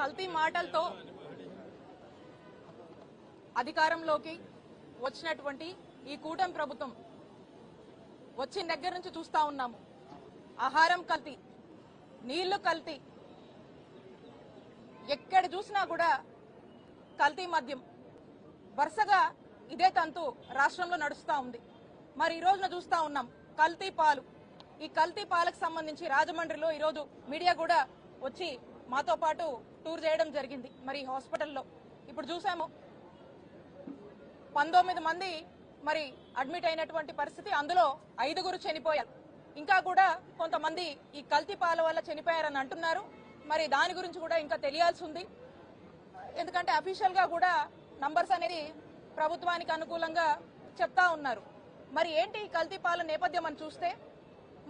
కల్తీ మాటలతో అధికారంలోకి వచ్చినటువంటి ఈ కూటమి ప్రభుత్వం వచ్చిన దగ్గర నుంచి చూస్తా ఉన్నాము. ఆహారం కల్తీ, నీళ్లు కల్తీ, ఎక్కడ చూసినా కూడా కల్తీ మద్యం వరుసగా ఇదే తంతు రాష్ట్రంలో నడుస్తా ఉంది. మరి ఈ రోజున చూస్తా ఉన్నాం కల్తీ పాలు. ఈ కల్తీ పాలకు సంబంధించి రాజమండ్రిలో ఈరోజు మీడియా కూడా వచ్చి మాతో పాటు టూర్ చేయడం జరిగింది. మరి హాస్పిటల్లో ఇప్పుడు చూసాము 19 మంది మరి అడ్మిట్ అయినటువంటి పరిస్థితి, అందులో 5గురు చనిపోయారు. ఇంకా కూడా కొంతమంది ఈ కల్తీ పాల వల్ల చనిపోయారని అంటున్నారు. మరి దాని గురించి కూడా ఇంకా తెలియాల్సి ఉంది. ఎందుకంటే అఫీషియల్ గా కూడా నంబర్స్ అనేది ప్రభుత్వానికి అనుకూలంగా చెప్తా ఉన్నారు. మరి ఏంటి ఈ కల్తీ పాల నేపథ్యం అని చూస్తే,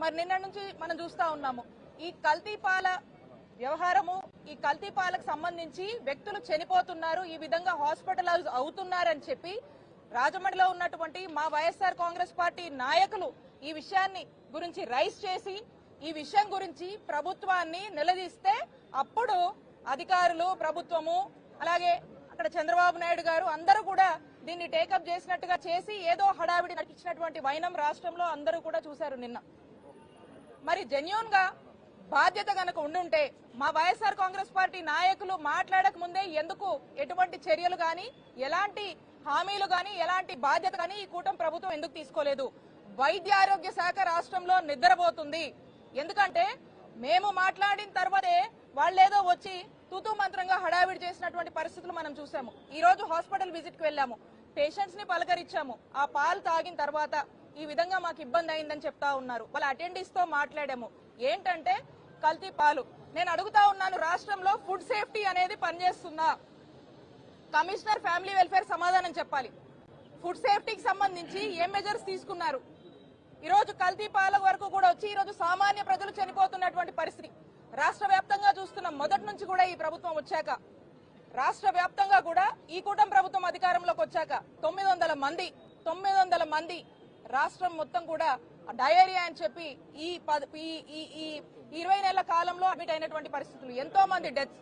మరి నిన్న నుంచి మనం చూస్తా ఉన్నాము ఈ కల్తీ పాల వ్యవహారము, ఈ కల్తీ పాలకు సంబంధించి వ్యక్తులు చనిపోతున్నారు, ఈ విధంగా హాస్పిటలైజ్ అవుతున్నారని చెప్పి రాజమండ్రిలో ఉన్నటువంటి మా వైఎస్ఆర్ కాంగ్రెస్ పార్టీ నాయకులు ఈ విషయాన్ని గురించి రైజ్ చేసి ఈ విషయం గురించి ప్రభుత్వాన్ని నిలదీస్తే అప్పుడు అధికారులు, ప్రభుత్వము, అలాగే అక్కడ చంద్రబాబు నాయుడు గారు అందరూ కూడా దీన్ని టేకప్ చేసినట్టుగా చేసి ఏదో హడావిడి నటించినటువంటి వైనం రాష్ట్రంలో అందరూ కూడా చూశారు నిన్న. మరి జెన్యూన్ గా బాధ్యత గనక ఉండుంటే మా వైఎస్ఆర్ కాంగ్రెస్ పార్టీ నాయకులు మాట్లాడక ముందే ఎందుకు ఎటువంటి చర్యలు గాని, ఎలాంటి హామీలు గాని, ఎలాంటి బాధ్యత గాని ఈ కూటమి ప్రభుత్వం ఎందుకు తీసుకోలేదు? వైద్య ఆరోగ్య శాఖ రాష్ట్రంలో నిద్రపోతుంది. ఎందుకంటే మేము మాట్లాడిన తర్వాతే వాళ్ళేదో వచ్చి తూతూ మంత్రంగా హడావిడి చేసినటువంటి పరిస్థితులు మనం చూసాము. ఈ రోజు హాస్పిటల్ విజిట్ కి వెళ్ళాము, పేషెంట్స్ ని పలకరించాము. ఆ పాలు తాగిన తర్వాత ఈ విధంగా మాకు ఇబ్బంది అయిందని చెప్తా ఉన్నారు. వాళ్ళ అటెండీస్ తో మాట్లాడాము. ఏంటంటే కల్తీ పాలు. నేను అడుగుతా ఉన్నాను, రాష్ట్రంలో ఫుడ్ సేఫ్టీ అనేది పనిచేస్తుందా? కమిషనర్ ఫ్యామిలీ వెల్ఫేర్ సమాధానం చెప్పాలి. ఫుడ్ సేఫ్టీకి సంబంధించి ఏం మెజర్స్ తీసుకున్నారు? ఈ రోజు కల్తీ పాల వరకు కూడా వచ్చి ఈ రోజు సామాన్య ప్రజలు చనిపోతున్నటువంటి పరిస్థితి రాష్ట్ర వ్యాప్తంగా చూస్తున్నాం. మొదటి నుంచి కూడా ఈ ప్రభుత్వం వచ్చాక రాష్ట్ర వ్యాప్తంగా కూడా ఈ కూటమి ప్రభుత్వం అధికారంలోకి వచ్చాక 900 మంది రాష్ట్రం మొత్తం కూడా డయేరియా అని చెప్పి ఈ 20 నెలల కాలంలో అడ్మిట్ అయినటువంటి పరిస్థితులు, ఎంతో మంది డెత్స్,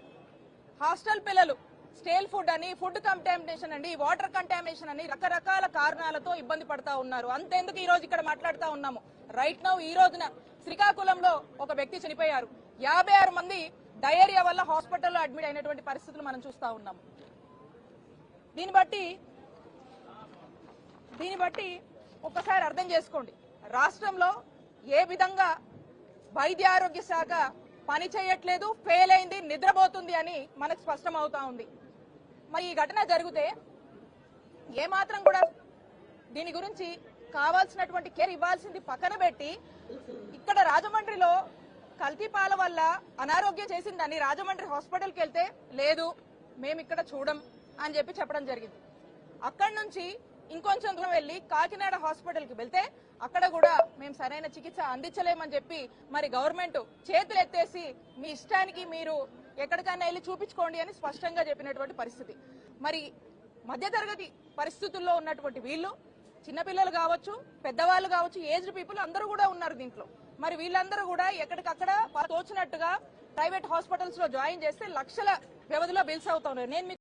హాస్టల్ పిల్లలు స్టేల్ ఫుడ్ అని, ఫుడ్ కంటామినేషన్ అని, వాటర్ కంటామినేషన్ అని రకరకాల కారణాలతో ఇబ్బంది పడతా ఉన్నారు. అంతేందుకు ఈ రోజు ఇక్కడ మాట్లాడుతా ఉన్నాము. రైట్ నౌ ఈ రోజున శ్రీకాకుళంలో ఒక వ్యక్తి చనిపోయారు. 56 మంది డయేరియా వల్ల హాస్పిటల్లో అడ్మిట్ అయినటువంటి పరిస్థితులు మనం చూస్తా ఉన్నాము. దీన్ని బట్టి ఒక్కసారి అర్థం చేసుకోండి, రాష్ట్రంలో ఏ విధంగా వైద్య ఆరోగ్య శాఖ పని చేయట్లేదు, ఫెయిల్ అయింది, నిద్రపోతుంది అని మనకు స్పష్టం అవుతా ఉంది. మరి ఈ ఘటన జరిగితే ఏమాత్రం కూడా దీని గురించి కావాల్సినటువంటి కేర్ ఇవ్వాల్సింది పక్కన పెట్టి ఇక్కడ రాజమండ్రిలో కల్తీ పాల వల్ల అనారోగ్యం చేసిందని రాజమండ్రి హాస్పిటల్కి వెళ్తే లేదు మేము ఇక్కడ చూడం అని చెప్పడం జరిగింది. అక్కడి నుంచి ఇంకొంచెం దూరం వెళ్లి కాకినాడ హాస్పిటల్కి వెళ్తే అక్కడ కూడా మేము సరైన చికిత్స అందించలేమని చెప్పి మరి గవర్నమెంట్ చేతులు ఎత్తేసి మీ ఇష్టానికి మీరు ఎక్కడికైనా వెళ్ళి చూపించుకోండి అని స్పష్టంగా చెప్పినటువంటి పరిస్థితి. మరి మధ్యతరగతి పరిస్థితుల్లో ఉన్నటువంటి వీళ్ళు, చిన్నపిల్లలు కావచ్చు, పెద్దవాళ్ళు కావచ్చు, ఏజ్డ్ పీపుల్ అందరూ కూడా ఉన్నారు దీంట్లో. మరి వీళ్ళందరూ కూడా ఎక్కడికక్కడ తోచినట్టుగా ప్రైవేట్ హాస్పిటల్స్ లో జాయిన్ చేస్తే లక్షల వ్యవధిలో బిల్స్ అవుతా ఉన్నారు. నేను